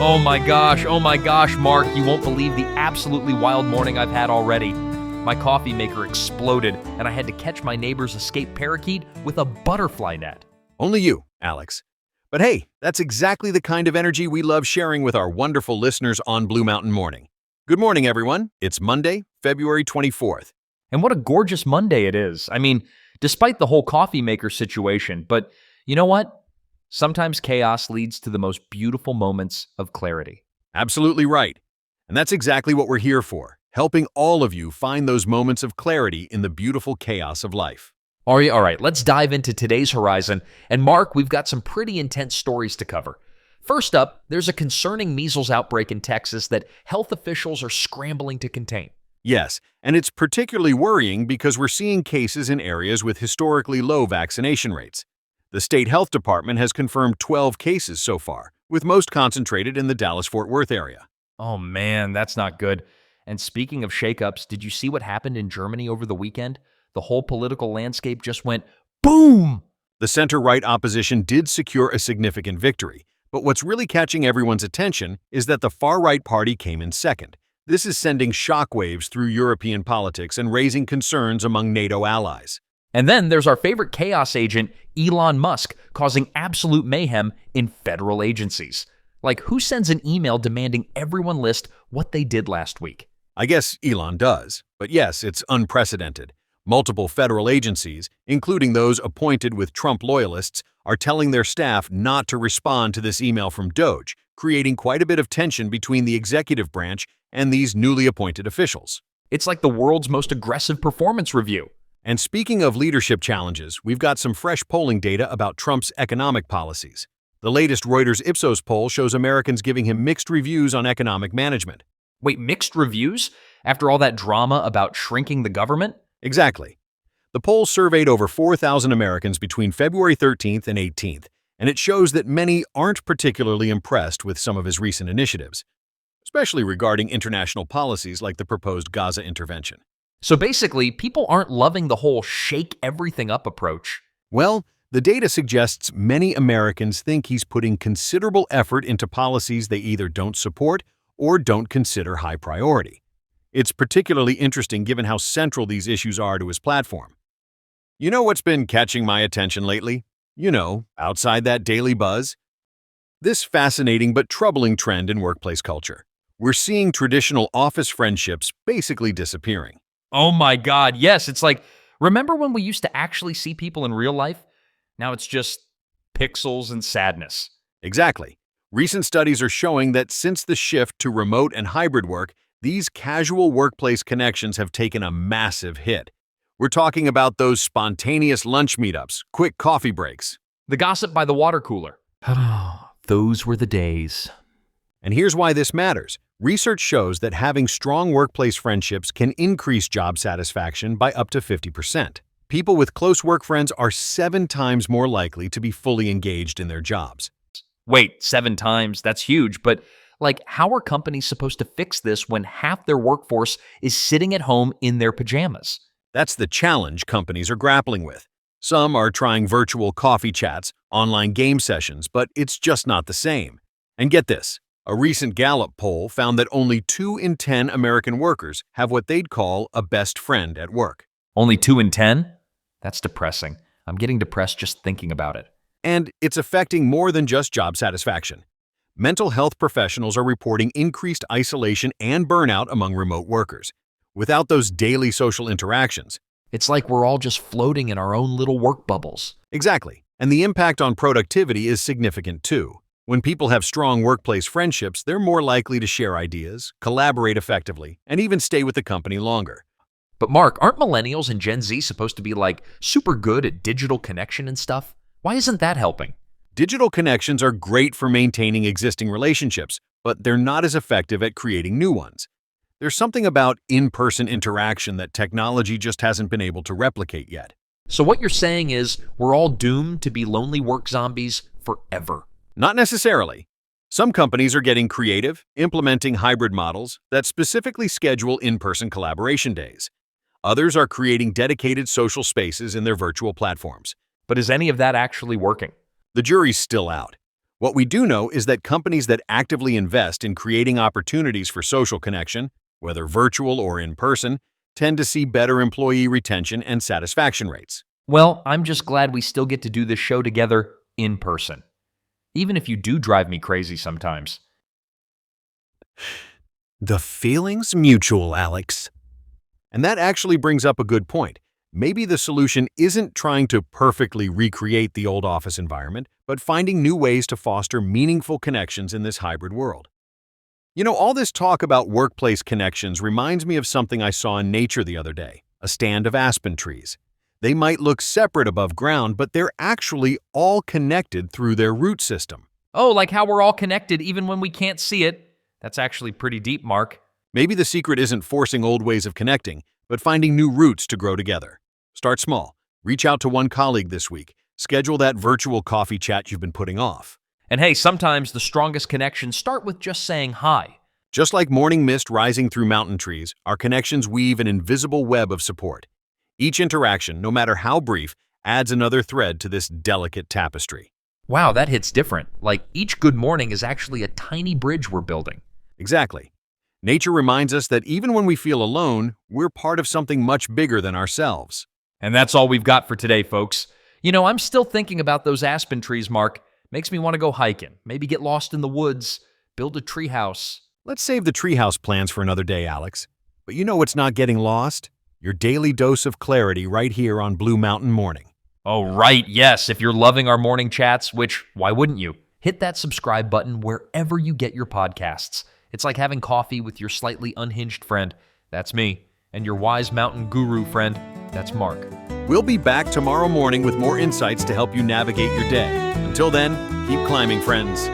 Oh my gosh, Mark, you won't believe the absolutely wild morning I've had already. My coffee maker exploded, and I had to catch my neighbor's escaped parakeet with a butterfly net. Only you, Alex. But hey, that's exactly the kind of energy we love sharing with our wonderful listeners on Blue Mountain Morning. Good morning, everyone. It's Monday, February 24th. And what a gorgeous Monday it is. I mean, despite the whole coffee maker situation, but you know what? Sometimes chaos leads to the most beautiful moments of clarity. Absolutely right. And that's exactly what we're here for, helping all of you find those moments of clarity in the beautiful chaos of life. All right, let's dive into today's horizon. And Mark, we've got some pretty intense stories to cover. First up, there's a concerning measles outbreak in Texas that health officials are scrambling to contain. Yes, and it's particularly worrying because we're seeing cases in areas with historically low vaccination rates. The state health department has confirmed 12 cases so far, with most concentrated in the Dallas-Fort Worth area. Oh man, that's not good. And speaking of shakeups, did you see what happened in Germany over the weekend? The whole political landscape just went boom! The center-right opposition did secure a significant victory, but what's really catching everyone's attention is that the far-right party came in second. This is sending shockwaves through European politics and raising concerns among NATO allies. And then there's our favorite chaos agent, Elon Musk, causing absolute mayhem in federal agencies. Like, who sends an email demanding everyone list what they did last week? I guess Elon does, but yes, it's unprecedented. Multiple federal agencies, including those appointed with Trump loyalists, are telling their staff not to respond to this email from DOJ, creating quite a bit of tension between the executive branch and these newly appointed officials. It's like the world's most aggressive performance review. And speaking of leadership challenges, we've got some fresh polling data about Trump's economic policies. The latest Reuters Ipsos poll shows Americans giving him mixed reviews on economic management. Wait, mixed reviews? After all that drama about shrinking the government? Exactly. The poll surveyed over 4,000 Americans between February 13th and 18th, and it shows that many aren't particularly impressed with some of his recent initiatives, especially regarding international policies like the proposed Gaza intervention. So basically, people aren't loving the whole shake everything up approach. Well, the data suggests many Americans think he's putting considerable effort into policies they either don't support or don't consider high priority. It's particularly interesting given how central these issues are to his platform. You know what's been catching my attention lately? Outside that daily buzz? This fascinating but troubling trend in workplace culture. We're seeing traditional office friendships basically disappearing. Oh my God, yes. It's like, remember when we used to actually see people in real life? Now it's just pixels and sadness. Exactly. Recent studies are showing that since the shift to remote and hybrid work, these casual workplace connections have taken a massive hit. We're talking about those spontaneous lunch meetups, quick coffee breaks. The gossip by the water cooler. Those were the days. And here's why this matters. Research shows that having strong workplace friendships can increase job satisfaction by up to 50%. People with close work friends are 7 times more likely to be fully engaged in their jobs. Wait, 7 times? That's huge, but how are companies supposed to fix this when half their workforce is sitting at home in their pajamas? That's the challenge companies are grappling with. Some are trying virtual coffee chats, online game sessions, but it's just not the same. And get this. A recent Gallup poll found that only 2 in 10 American workers have what they'd call a best friend at work. Only 2 in 10? That's depressing. I'm getting depressed just thinking about it. And it's affecting more than just job satisfaction. Mental health professionals are reporting increased isolation and burnout among remote workers. Without those daily social interactions, it's like we're all just floating in our own little work bubbles. Exactly. And the impact on productivity is significant too. When people have strong workplace friendships, they're more likely to share ideas, collaborate effectively, and even stay with the company longer. But Mark, aren't millennials and Gen Z supposed to be super good at digital connection and stuff? Why isn't that helping? Digital connections are great for maintaining existing relationships, but they're not as effective at creating new ones. There's something about in-person interaction that technology just hasn't been able to replicate yet. So what you're saying is we're all doomed to be lonely work zombies forever. Not necessarily. Some companies are getting creative, implementing hybrid models that specifically schedule in-person collaboration days. Others are creating dedicated social spaces in their virtual platforms. But is any of that actually working? The jury's still out. What we do know is that companies that actively invest in creating opportunities for social connection, whether virtual or in person, tend to see better employee retention and satisfaction rates. Well, I'm just glad we still get to do this show together in person, even if you do drive me crazy sometimes. The feeling's mutual, Alex. And that actually brings up a good point. Maybe the solution isn't trying to perfectly recreate the old office environment, but finding new ways to foster meaningful connections in this hybrid world. You know, all this talk about workplace connections reminds me of something I saw in nature the other day, a stand of aspen trees. They might look separate above ground, but they're actually all connected through their root system. Oh, like how we're all connected even when we can't see it. That's actually pretty deep, Mark. Maybe the secret isn't forcing old ways of connecting, but finding new roots to grow together. Start small. Reach out to one colleague this week. Schedule that virtual coffee chat you've been putting off. And hey, sometimes the strongest connections start with just saying hi. Just like morning mist rising through mountain trees, our connections weave an invisible web of support. Each interaction, no matter how brief, adds another thread to this delicate tapestry. Wow, that hits different. Like each good morning is actually a tiny bridge we're building. Exactly. Nature reminds us that even when we feel alone, we're part of something much bigger than ourselves. And that's all we've got for today, folks. You know, I'm still thinking about those aspen trees, Mark. Makes me want to go hiking, maybe get lost in the woods, build a treehouse. Let's save the treehouse plans for another day, Alex. But you know what's not getting lost? Your daily dose of clarity right here on Blue Mountain Morning. Oh, right, yes. If you're loving our morning chats, which, why wouldn't you? Hit that subscribe button wherever you get your podcasts. It's like having coffee with your slightly unhinged friend. That's me. And your wise mountain guru friend. That's Mark. We'll be back tomorrow morning with more insights to help you navigate your day. Until then, keep climbing, friends.